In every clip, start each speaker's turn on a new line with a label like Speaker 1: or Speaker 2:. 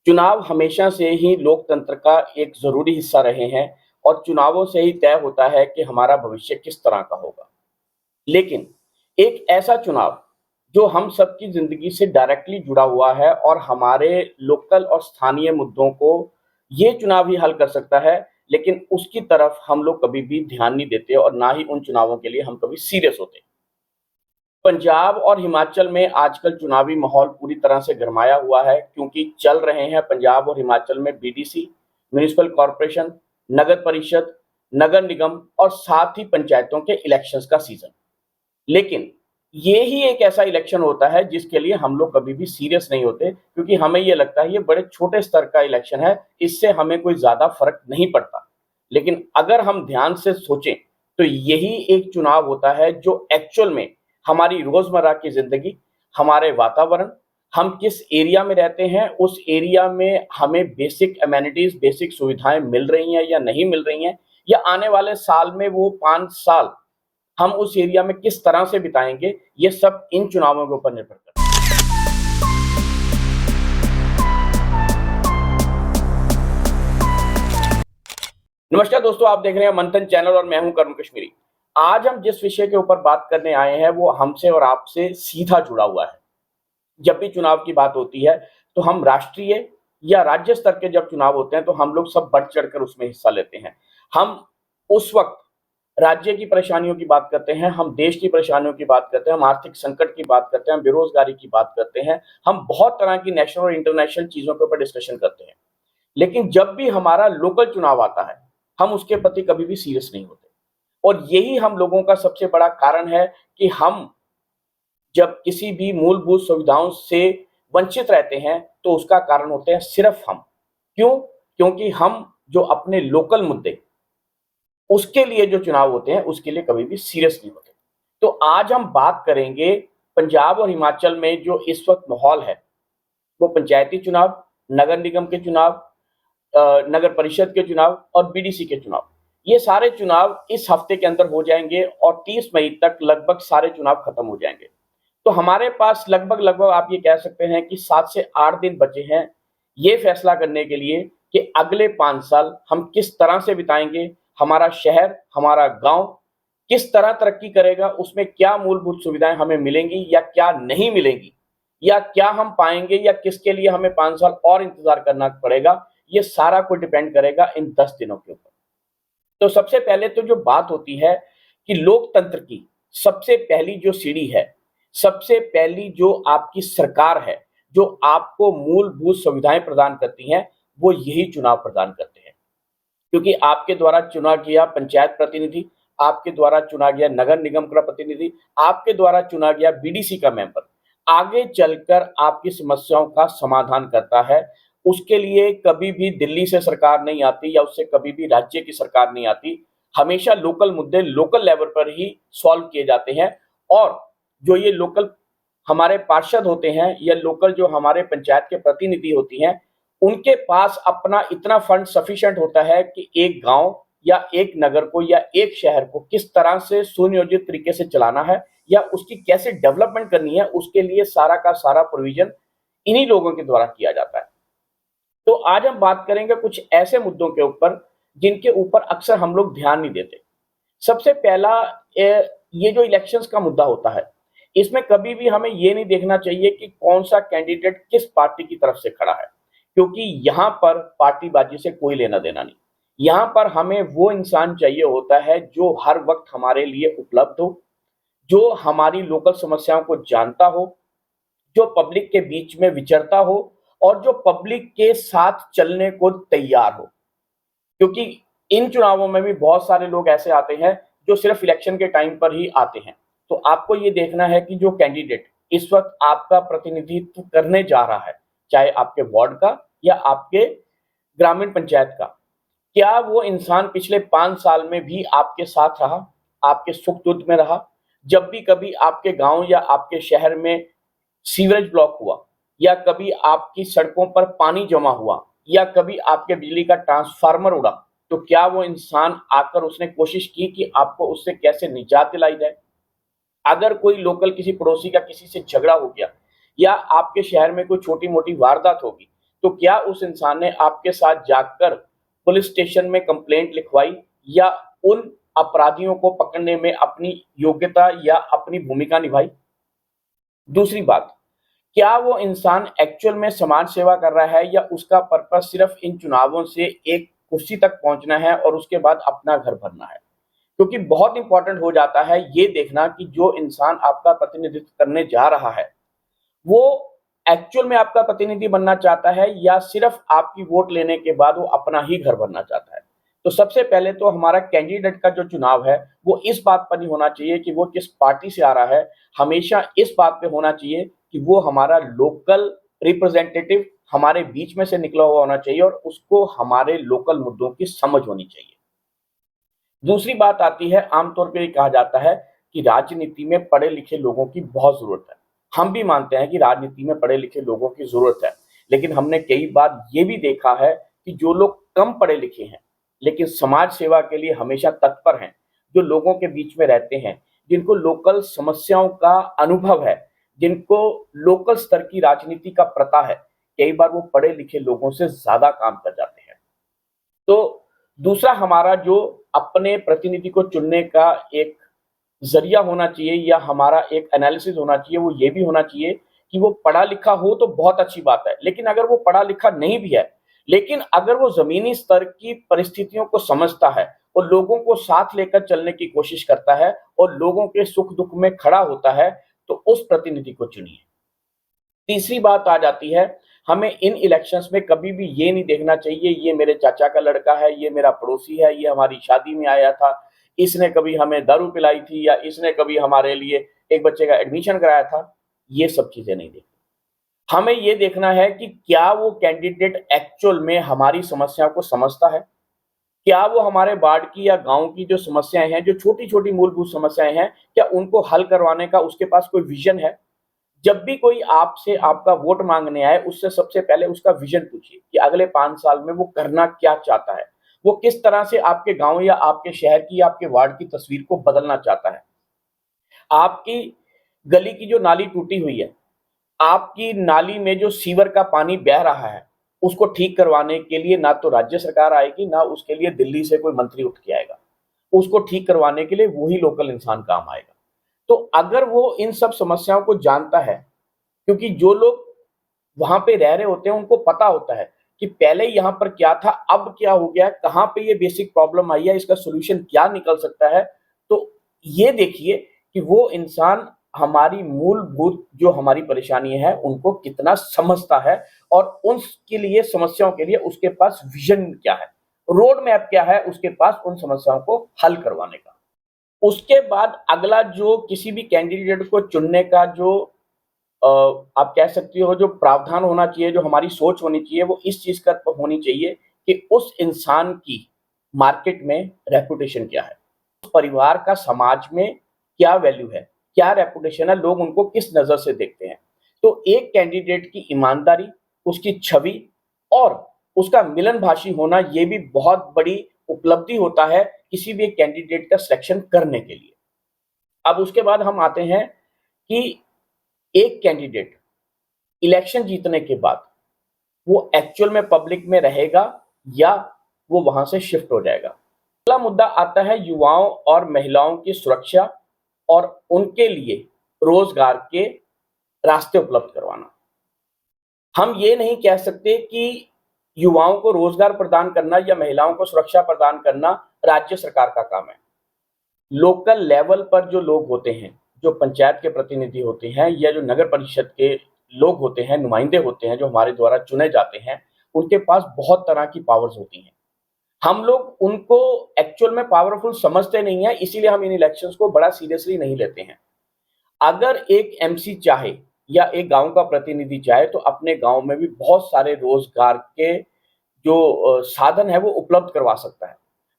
Speaker 1: चुनाव हमेशा से ही लोकतंत्र का एक ज़रूरी हिस्सा रहे हैं और चुनावों से ही तय होता है कि हमारा भविष्य किस तरह का होगा। लेकिन एक ऐसा चुनाव जो हम सबकी ज़िंदगी से डायरेक्टली जुड़ा हुआ है और हमारे लोकल और स्थानीय मुद्दों को ये चुनाव ही हल कर सकता है, लेकिन उसकी तरफ हम लोग कभी भी ध्यान नहीं देते और ना ही उन चुनावों के लिए हम कभी सीरियस होते। पंजाब और हिमाचल में आजकल चुनावी माहौल पूरी तरह से गरमाया हुआ है क्योंकि चल रहे हैं पंजाब और हिमाचल में बीडीसी, म्युनिसिपल कॉर्पोरेशन, नगर परिषद, नगर निगम और साथ ही पंचायतों के इलेक्शंस का सीजन। लेकिन ये ही एक ऐसा इलेक्शन होता है जिसके लिए हम लोग कभी भी सीरियस नहीं होते क्योंकि हमें ये लगता है ये बड़े छोटे स्तर का इलेक्शन है, इससे हमें कोई ज़्यादा फ़र्क नहीं पड़ता। लेकिन अगर हम ध्यान से सोचें, तो यही एक चुनाव होता है जो एक्चुअल में हमारी रोज़मर्रा की ज़िंदगी, हमारे वातावरण, हम किस एरिया में रहते हैं, उस एरिया में हमें बेसिक एमेनिटीज़, बेसिक सुविधाएँ मिल रही हैं या नहीं मिल रही हैं, या आने वाले साल में वो 5 साल हम उस एरिया में किस तरह से बिताएँगे, ये सब इन चुनावों के ऊपर निर्भर करता है। नमस्कार दोस्तों, आप देख रहे हैं मंथन चैनल और मैं हूं करुण कश्मीरी। आज हम जिस विषय के ऊपर बात करने आए हैं वो हमसे और आपसे सीधा जुड़ा हुआ है। जब भी चुनाव की बात होती है तो हम राष्ट्रीय या राज्य स्तर के जब चुनाव होते हैं तो हम लोग सब बढ़ चढ़कर उसमें हिस्सा लेते हैं। हम उस वक्त राज्य की परेशानियों की बात करते हैं, हम देश की परेशानियों की बात करते हैं, हम आर्थिक संकट की बात करते हैं, हम बेरोजगारी की बात करते हैं, हम बहुत तरह की नेशनल और इंटरनेशनल चीजों के ऊपर डिस्कशन करते हैं। लेकिन जब भी हमारा लोकल चुनाव आता है, हम उसके प्रति कभी भी सीरियस नहीं होते। और यही हम लोगों का सबसे बड़ा कारण है कि हम जब किसी भी मूलभूत सुविधाओं से वंचित रहते हैं, तो उसका कारण होते हैं सिर्फ हम। क्यों? क्योंकि हम जो अपने लोकल मुद्दे, उसके लिए जो चुनाव होते हैं, उसके लिए कभी भी सीरियस नहीं होते। तो आज हम बात करेंगे पंजाब और हिमाचल में जो इस वक्त माहौल है, वो पंचायती चुनाव, नगर निगम के चुनाव, नगर परिषद के चुनाव और बीडीसी के चुनाव। ये सारे चुनाव इस हफ्ते के अंदर हो जाएंगे और 30 मई तक लगभग सारे चुनाव खत्म हो जाएंगे। तो हमारे पास लगभग आप ये कह सकते हैं कि 7 से 8 दिन बचे हैं ये फैसला करने के लिए कि अगले 5 साल हम किस तरह से बिताएंगे, हमारा शहर, हमारा गांव किस तरह तरक्की करेगा, उसमें क्या मूलभूत सुविधाएं हमें मिलेंगी या क्या नहीं मिलेंगी, या क्या हम पाएंगे या किसके लिए हमें 5 साल और इंतजार करना पड़ेगा। ये सारा कुछ डिपेंड करेगा इन 10 दिनों के ऊपर। तो सबसे पहले तो जो बात होती है कि लोकतंत्र की सबसे पहली जो सीढ़ी है, सबसे पहली जो आपकी सरकार है, जो आपको मूलभूत सुविधाएं प्रदान करती हैं, वो यही चुनाव प्रदान करते हैं। क्योंकि आपके द्वारा चुना गया पंचायत प्रतिनिधि, आपके द्वारा चुना गया नगर निगम का प्रतिनिधि, आपके द्वारा चुना गया बीडीसी का मेंबर आगे चलकर आपकी समस्याओं का समाधान करता है। उसके लिए कभी भी दिल्ली से सरकार नहीं आती या उससे कभी भी राज्य की सरकार नहीं आती। हमेशा लोकल मुद्दे लोकल लेवल पर ही सॉल्व किए जाते हैं। और जो ये लोकल हमारे पार्षद होते हैं या लोकल जो हमारे पंचायत के प्रतिनिधि होती हैं, उनके पास अपना इतना फंड सफिशिएंट होता है कि एक गांव या एक नगर को या एक शहर को किस तरह से सुनियोजित तरीके से चलाना है या उसकी कैसे डेवलपमेंट करनी है, उसके लिए सारा का सारा प्रोविजन इन्हीं लोगों के द्वारा किया जाता है। तो आज हम बात करेंगे कुछ ऐसे मुद्दों के ऊपर जिनके ऊपर अक्सर हम लोग ध्यान नहीं देते। सबसे पहला, ये जो इलेक्शंस का मुद्दा होता है, इसमें कभी भी हमें ये नहीं देखना चाहिए कि कौन सा कैंडिडेट किस पार्टी की तरफ से खड़ा है, क्योंकि यहाँ पर पार्टीबाजी से कोई लेना देना नहीं। यहाँ पर हमें वो इंसान चाहिए होता है जो हर वक्त हमारे लिए उपलब्ध हो, जो हमारी लोकल समस्याओं को जानता हो, जो पब्लिक के बीच में विचरता हो और जो पब्लिक के साथ चलने को तैयार हो। क्योंकि इन चुनावों में भी बहुत सारे लोग ऐसे आते हैं जो सिर्फ इलेक्शन के टाइम पर ही आते हैं। तो आपको ये देखना है कि जो कैंडिडेट इस वक्त आपका प्रतिनिधित्व करने जा रहा है, चाहे आपके वार्ड का या आपके ग्रामीण पंचायत का, क्या वो इंसान पिछले 5 साल में भी आपके साथ रहा, आपके सुख-दुःख में रहा? जब भी कभी आपके गाँव या आपके शहर में सीवरेज ब्लॉक हुआ या कभी आपकी सड़कों पर पानी जमा हुआ या कभी आपके बिजली का ट्रांसफार्मर उड़ा, तो क्या वो इंसान आकर उसने कोशिश की कि आपको उससे कैसे निजात दिलाई जाए? अगर कोई लोकल किसी पड़ोसी का किसी से झगड़ा हो गया या आपके शहर में कोई छोटी-मोटी वारदात होगी, तो क्या उस इंसान ने आपके साथ जाकर पुलिस स्टेशन में कंप्लेंट लिखवाई या उन अपराधियों को पकड़ने में अपनी योग्यता या अपनी भूमिका निभाई? दूसरी बात, क्या वो इंसान एक्चुअल में समाज सेवा कर रहा है या उसका पर्पस सिर्फ इन चुनावों से एक कुर्सी तक पहुंचना है और उसके बाद अपना घर भरना है? क्योंकि बहुत इंपॉर्टेंट हो जाता है ये देखना कि जो इंसान आपका प्रतिनिधित्व करने जा रहा है, वो एक्चुअल में आपका प्रतिनिधि बनना चाहता है या सिर्फ आपकी वोट लेने के बाद वो अपना ही घर भरना चाहता है। तो सबसे पहले तो हमारा कैंडिडेट का जो चुनाव है, वो इस बात पर नहीं होना चाहिए कि वो किस पार्टी से आ रहा है, हमेशा इस बात पे होना चाहिए कि वो हमारा लोकल रिप्रेजेंटेटिव हमारे बीच में से निकला हुआ होना चाहिए और उसको हमारे लोकल मुद्दों की समझ होनी चाहिए। दूसरी बात आती है, आमतौर पे ये कहा जाता है कि राजनीति में पढ़े लिखे लोगों की बहुत जरूरत है। हम भी मानते हैं कि राजनीति में पढ़े लिखे लोगों की जरूरत है, लेकिन हमने कई बार ये भी देखा है कि जो लोग कम पढ़े लिखे हैं लेकिन समाज सेवा के लिए हमेशा तत्पर हैं, जो लोगों के बीच में रहते हैं, जिनको लोकल समस्याओं का अनुभव है, जिनको लोकल स्तर की राजनीति का पता है, कई बार वो पढ़े लिखे लोगों से ज्यादा काम कर जाते हैं। तो दूसरा हमारा जो अपने प्रतिनिधि को चुनने का एक ज़रिया होना चाहिए या हमारा एक एनालिसिस होना चाहिए, वो ये भी होना चाहिए कि वो पढ़ा लिखा हो तो बहुत अच्छी बात है। लेकिन अगर वो पढ़ा लिखा नहीं भी है, लेकिन अगर वो ज़मीनी स्तर की परिस्थितियों को समझता है और लोगों को साथ लेकर चलने की कोशिश करता है और लोगों के सुख-दुःख में खड़ा होता है, तो उस प्रतिनिधि को चुनिए। तीसरी बात आ जाती है, हमें इन इलेक्शंस में कभी भी ये नहीं देखना चाहिए ये मेरे चाचा का लड़का है, ये मेरा पड़ोसी है, ये हमारी शादी में आया था, इसने कभी हमें दारू पिलाई थी या इसने कभी हमारे लिए एक बच्चे का एडमिशन कराया था। ये सब चीजें नहीं देखनी। हमें ये देखना है कि क्या वो कैंडिडेट एक्चुअल में हमारी समस्याओं को समझता है, क्या वो हमारे वार्ड की या गांव की जो समस्याएं हैं, जो छोटी छोटी मूलभूत समस्याएं हैं, क्या उनको हल करवाने का उसके पास कोई विजन है। जब भी कोई आपसे आपका वोट मांगने आए, उससे सबसे पहले उसका विजन पूछिए कि अगले 5 साल में वो करना क्या चाहता है। वो किस तरह से आपके गाँव या आपके शहर की या आपके वार्ड की तस्वीर को बदलना चाहता है। आपकी गली की जो नाली टूटी हुई है, आपकी नाली में जो सीवर का पानी बह रहा है, उसको ठीक करवाने के लिए ना तो राज्य सरकार आएगी, ना उसके लिए दिल्ली से कोई मंत्री उठ के आएगा। उसको ठीक करवाने के लिए वही लोकल इंसान काम आएगा। तो अगर वो इन सब समस्याओं को जानता है, क्योंकि जो लोग वहां पे रह रहे होते हैं उनको पता होता है कि पहले यहाँ पर क्या था, अब क्या हो गया, कहाँ पे ये बेसिक प्रॉब्लम आई है, इसका सोल्यूशन क्या निकल सकता है। तो ये देखिए कि वो इंसान हमारी मूलभूत जो हमारी परेशानी है उनको कितना समझता है और उसके लिए समस्याओं के लिए उसके पास विजन क्या है, रोड मैप क्या है उसके पास उन समस्याओं को हल करवाने का। उसके बाद अगला जो किसी भी कैंडिडेट को चुनने का जो अ, आप कह सकती हो जो प्रावधान होना चाहिए, जो हमारी सोच होनी चाहिए, वो इस चीज़ का होनी चाहिए कि उस इंसान की मार्केट में रेपुटेशन क्या है? उस परिवार का समाज में क्या वैल्यू है? क्या रेपुटेशन है? लोग उनको किस नज़र से देखते हैं? तो एक कैंडिडेट की ईमानदारी, उसकी छवि और उसका मिलनभाषी होना ये भी बहुत बड़ी उपलब्धि होता है किसी भी एक कैंडिडेट का सिलेक्शन करने के लिए। अब उसके बाद हम आते हैं कि एक कैंडिडेट इलेक्शन जीतने के बाद वो एक्चुअल में पब्लिक में रहेगा या वो वहां से शिफ्ट हो जाएगा। अगला मुद्दा आता है युवाओं और महिलाओं की सुरक्षा और उनके लिए रोजगार के रास्ते उपलब्ध करवाना। हम ये नहीं कह सकते कि युवाओं को रोजगार प्रदान करना या महिलाओं को सुरक्षा प्रदान करना राज्य सरकार का काम है। लोकल लेवल पर जो लोग होते हैं, जो पंचायत के प्रतिनिधि होते हैं या जो नगर परिषद के लोग होते हैं, नुमाइंदे होते हैं जो हमारे द्वारा चुने जाते हैं, उनके पास बहुत तरह की पावर्स होती हैं। हम लोग उनको एक्चुअल में पावरफुल समझते नहीं हैं, इसीलिए हम इन इलेक्शंस को बड़ा सीरियसली नहीं लेते हैं। अगर एक एमसी चाहे या एक गांव का प्रतिनिधि चाहे तो अपने गांव में भी बहुत सारे रोजगार के जो साधन है वो उपलब्ध करवा सकता है।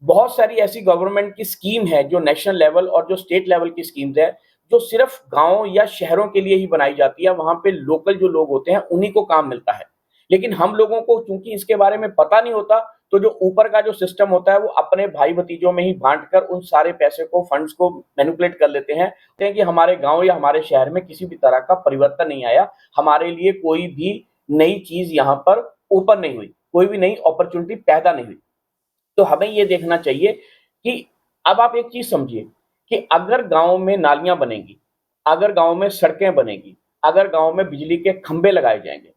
Speaker 1: बहुत सारी ऐसी गवर्नमेंट की स्कीम है जो नेशनल लेवल और जो स्टेट लेवल की स्कीम्स है जो सिर्फ गांव या शहरों के लिए ही बनाई जाती है, वहां पे लोकल जो लोग होते हैं उन्हीं को काम मिलता है। लेकिन हम लोगों को चूंकि इसके बारे में पता नहीं होता, तो जो ऊपर का जो सिस्टम होता है वो अपने भाई भतीजों में ही बांट कर उन सारे पैसे को, फंड्स को मैनिपुलेट कर लेते हैं कि हमारे गांव या हमारे शहर में किसी भी तरह का परिवर्तन नहीं आया, हमारे लिए कोई भी नई चीज यहाँ पर ओपन नहीं हुई, कोई भी नई अपॉर्चुनिटी पैदा नहीं हुई। तो हमें ये देखना चाहिए कि अब आप एक चीज समझिए कि अगर गांव में नालियां बनेंगी, अगर गांव में सड़कें बनेगी, अगर गांव में बिजली के खंभे लगाए जाएंगे,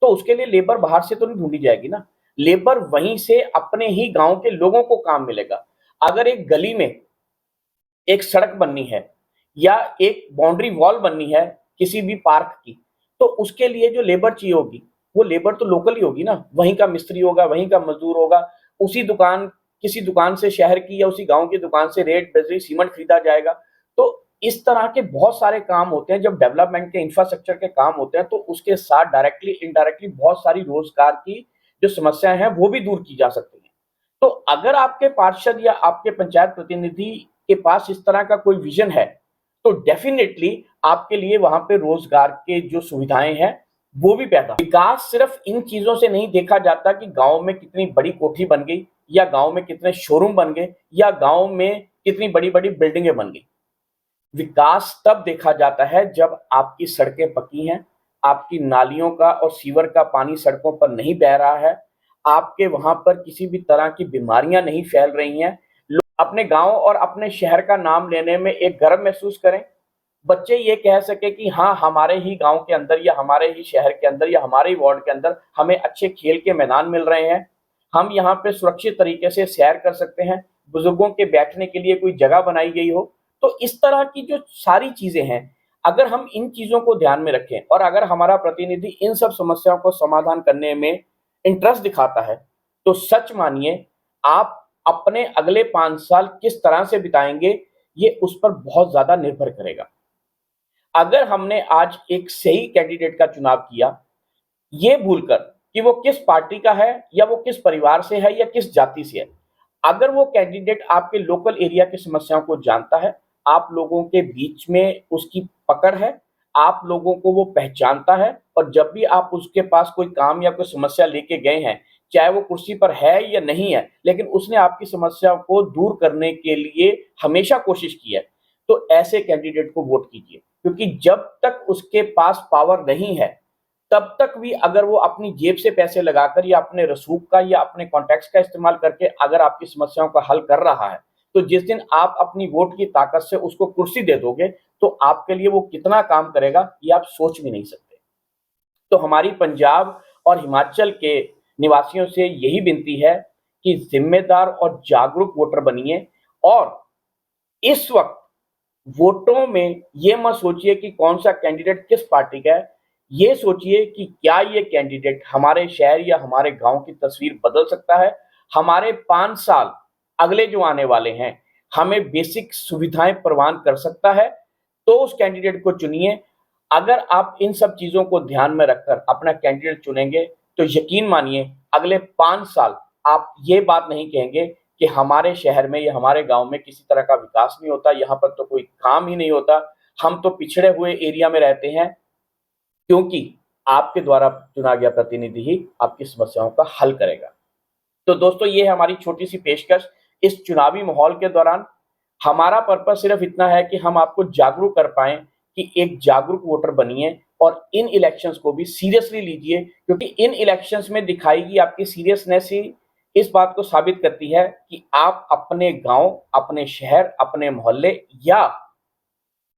Speaker 1: तो उसके लिए लेबर बाहर से तो नहीं ढूंढी जाएगी ना। लेबर वहीं से अपने ही गांव के लोगों को काम मिलेगा। अगर एक गली में एक सड़क बननी है या एक बाउंड्री वॉल बननी है किसी भी पार्क की, तो उसके लिए जो लेबर चाहिए होगी, वो लेबर तो लोकल ही होगी ना, वहीं का मिस्त्री होगा, वहीं का मजदूर होगा। उसी दुकान किसी दुकान से शहर की या उसी गांव की दुकान से रेत बजरी सीमेंट खरीदा जाएगा। तो इस तरह के बहुत सारे काम होते हैं, जब डेवलपमेंट के इंफ्रास्ट्रक्चर के काम होते हैं तो उसके साथ डायरेक्टली इनडायरेक्टली बहुत सारी रोजगार की जो समस्याएं हैं वो भी दूर की जा सकती हैं। तो अगर आपके पार्षद या आपके पंचायत प्रतिनिधि के पास इस तरह का कोई विजन है, तो डेफिनेटली आपके लिए वहां पे रोजगार के जो सुविधाएं हैं वो भी पैदा। विकास सिर्फ इन चीजों से नहीं देखा जाता कि गांव में कितनी बड़ी कोठी बन गई या गांव में कितने शोरूम बन गए या गांव में कितनी बड़ी बड़ी बिल्डिंगें बन गई। विकास तब देखा जाता है जब आपकी सड़कें पक्की हैं, आपकी नालियों का और सीवर का पानी सड़कों पर नहीं बह रहा है, आपके वहां पर किसी भी तरह की बीमारियां नहीं फैल रही हैं, लोग अपने गांव और अपने शहर का नाम लेने में एक गर्व महसूस करें। बच्चे ये कह सके कि हाँ, हमारे ही गांव के अंदर या हमारे ही शहर के अंदर या हमारे ही वार्ड के अंदर हमें अच्छे खेल के मैदान मिल रहे हैं, हम यहाँ पे सुरक्षित तरीके से सैर कर सकते हैं, बुजुर्गों के बैठने के लिए कोई जगह बनाई गई हो। तो इस तरह की जो सारी चीजें हैं, अगर हम इन चीजों को ध्यान में रखें और अगर हमारा प्रतिनिधि इन सब समस्याओं को समाधान करने में इंटरेस्ट दिखाता है, तो सच मानिए आप अपने अगले 5 साल किस तरह से बिताएंगे ये उस पर बहुत ज्यादा निर्भर करेगा। अगर हमने आज एक सही कैंडिडेट का चुनाव किया, ये भूलकर कि वो किस पार्टी का है या वो किस परिवार से है या किस जाति से है, अगर वो कैंडिडेट आपके लोकल एरिया की समस्याओं को जानता है, आप लोगों के बीच में उसकी पकड़ है, आप लोगों को वो पहचानता है, और जब भी आप उसके पास कोई काम या कोई समस्या लेके गए हैं, चाहे वो कुर्सी पर है या नहीं है, लेकिन उसने आपकी समस्या को दूर करने के लिए हमेशा कोशिश की है, तो ऐसे कैंडिडेट को वोट कीजिए। क्योंकि जब तक उसके पास पावर नहीं है, तब तक भी अगर वो अपनी जेब से पैसे लगाकर या अपने रसूख का या अपने कॉन्टैक्ट्स का इस्तेमाल करके अगर आपकी समस्याओं का हल कर रहा है, तो जिस दिन आप अपनी वोट की ताकत से उसको कुर्सी दे दोगे, तो आपके लिए वो कितना काम करेगा ये आप सोच भी नहीं सकते। तो हमारी पंजाब और हिमाचल के निवासियों से यही विनती है कि जिम्मेदार और जागरूक वोटर बनिए, और इस वक्त वोटों में ये मत सोचिए कि कौन सा कैंडिडेट किस पार्टी का है, ये सोचिए कि क्या ये कैंडिडेट हमारे शहर या हमारे गांव की तस्वीर बदल सकता है। हमारे 5 साल अगले जो आने वाले हैं हमें बेसिक सुविधाएं प्रदान कर सकता है, तो उस कैंडिडेट को चुनिए। अगर आप इन सब चीजों को ध्यान में रखकर अपना कैंडिडेट चुनेंगे, तो यकीन मानिए अगले 5 साल आप ये बात नहीं कहेंगे कि हमारे शहर में या हमारे गांव में किसी तरह का विकास नहीं होता, यहाँ पर तो कोई काम ही नहीं होता, हम तो पिछड़े हुए एरिया में रहते हैं। क्योंकि आपके द्वारा चुना गया प्रतिनिधि ही आपकी समस्याओं का हल करेगा। तो दोस्तों, ये है हमारी छोटी सी पेशकश इस चुनावी माहौल के दौरान। हमारा पर्पस सिर्फ इतना है कि हम आपको जागरूक कर पाएं कि एक जागरूक वोटर बनिए और इन इलेक्शंस को भी सीरियसली लीजिए, क्योंकि इन इलेक्शंस में दिखाई गई आपकी सीरियसनेस ही इस बात को साबित करती है कि आप अपने गांव, अपने शहर, अपने मोहल्ले या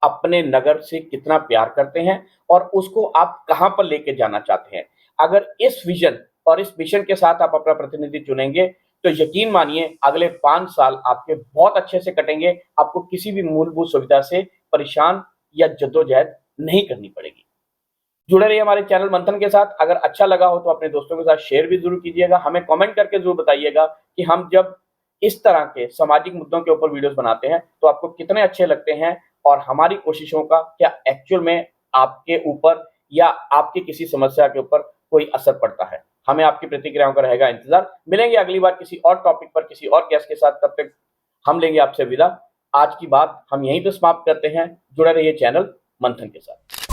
Speaker 1: अपने नगर से कितना प्यार करते हैं और उसको आप कहां पर लेके जाना चाहते हैं। अगर इस विजन और इस मिशन के साथ आप अपना प्रतिनिधि चुनेंगे, तो यकीन मानिए अगले 5 साल आपके बहुत अच्छे से कटेंगे। आपको किसी भी मूलभूत सुविधा से परेशान या जद्दोजहद नहीं करनी पड़ेगी। जुड़े रहिए हमारे चैनल मंथन के साथ। अगर अच्छा लगा हो तो अपने दोस्तों के साथ शेयर भी जरूर कीजिएगा। हमें कमेंट करके जरूर बताइएगा कि हम जब इस तरह के सामाजिक मुद्दों के ऊपर वीडियोस बनाते हैं तो आपको कितने अच्छे लगते हैं, और हमारी कोशिशों का क्या एक्चुअल में आपके ऊपर या आपकी किसी समस्या के ऊपर कोई असर पड़ता है। हमें आपकी प्रतिक्रियाओं का रहेगा इंतजार। मिलेंगे अगली बार किसी और टॉपिक पर किसी और गेस्ट के साथ। तब तक हम लेंगे आपसे विदा। आज की बात हम यहीं पे समाप्त करते हैं। जुड़े रहिए चैनल मंथन के साथ।